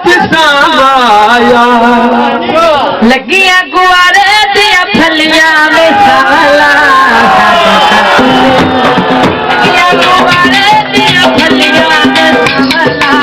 साया लगिया गुआरे दिया फलिया में साला लगिया गुआरे दिया फलिया में साला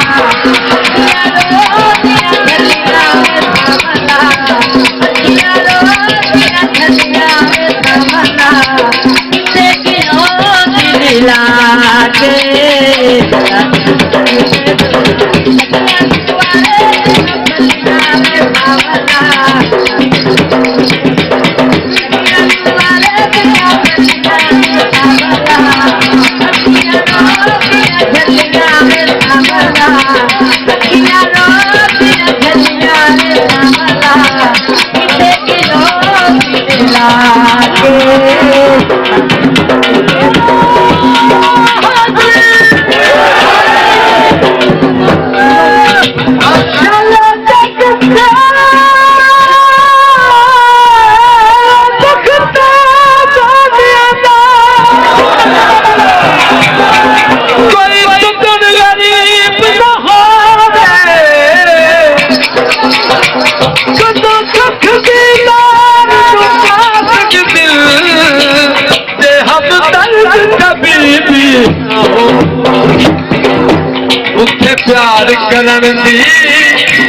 उसे प्यार करन दी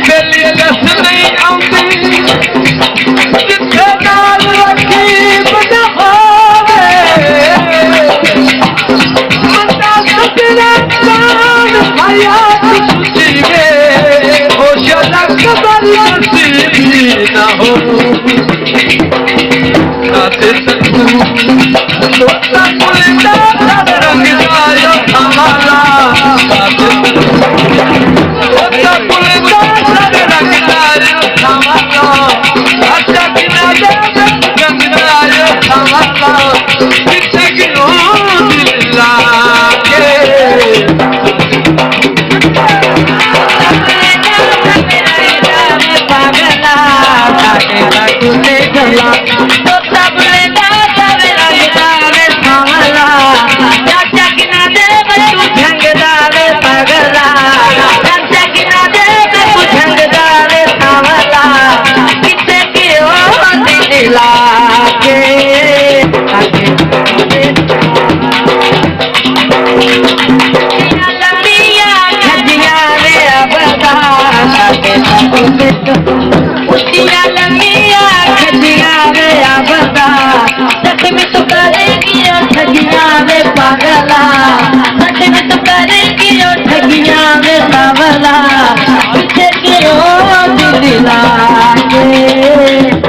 दिली दस नहीं आती जिथे नाल रखीब न होवे बंदा सजने जान हयात जीवे ओ शलक बल नसीबी न हो आते तू दोस्ता मुलदा रंग जायो हमारा उठिया लमिया खजिया रे आबदा सच में तो करेगी ओ ठगिया रे पागला सच में तो करेगी ओ ठगिया रे पागला पीछे की ओ दिला के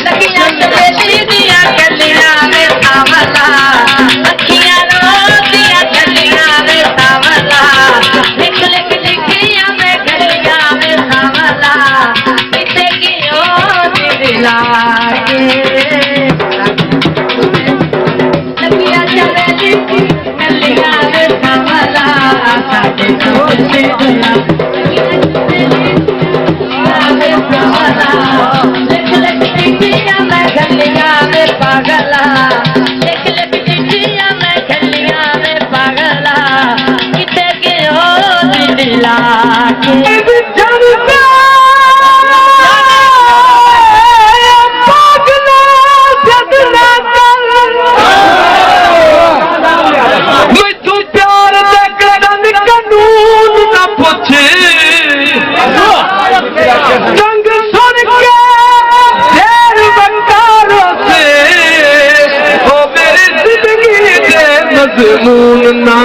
लगिया चमेली दिया कलिया में सावला अखियां रो दिया कलिया में सावला लिख लिख लिखिया में कलिया में सावला किसे की ओ दिला के लगिया चमेली कलिया में सावला साथे सोचे गला पागला लिख लिख चिट्ठियां मैं खलिया में पागला किते के हो दिला के तू प्यार दे कदम कानून न पूछे रंग सुन के मजमून ना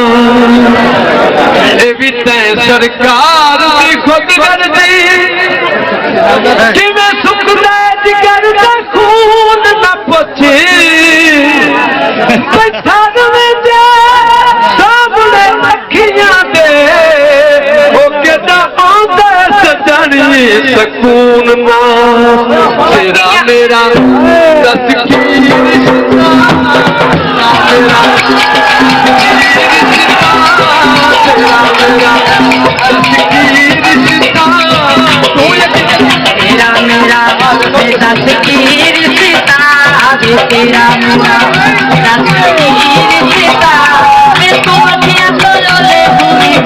भी तय सरकार की खुद गर्दी कि मैं सुख दे जिगर का खून न पूछे पठान में जा सकून ना तेरा मेरा दस की रिश्ता तेरा तेरा मेरा दस की रिश्ता तेरा मेरा दस की रिश्ता तेरा मेरा दस की रिश्ता मैं तो अखियां तो ले हुई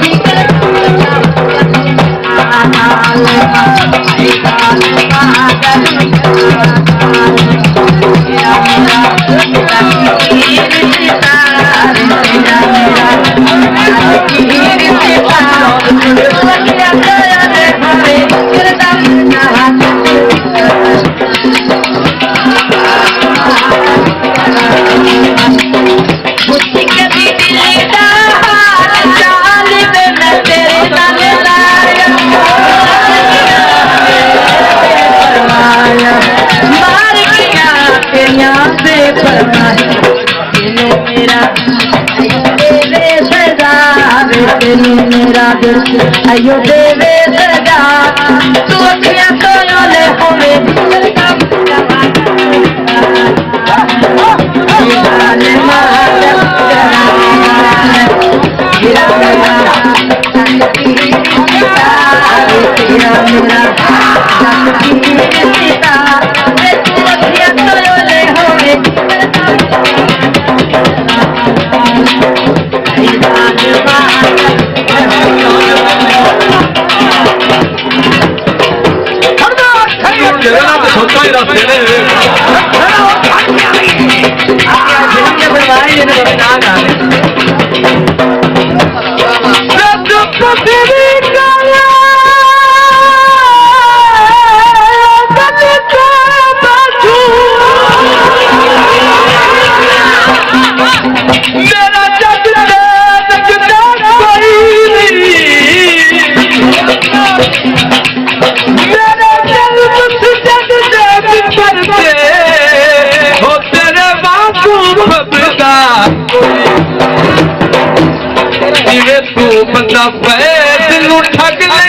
मेरा दिल अयो देवे सजा तू अखियां तो ले होवे तू बंदा पैद ठग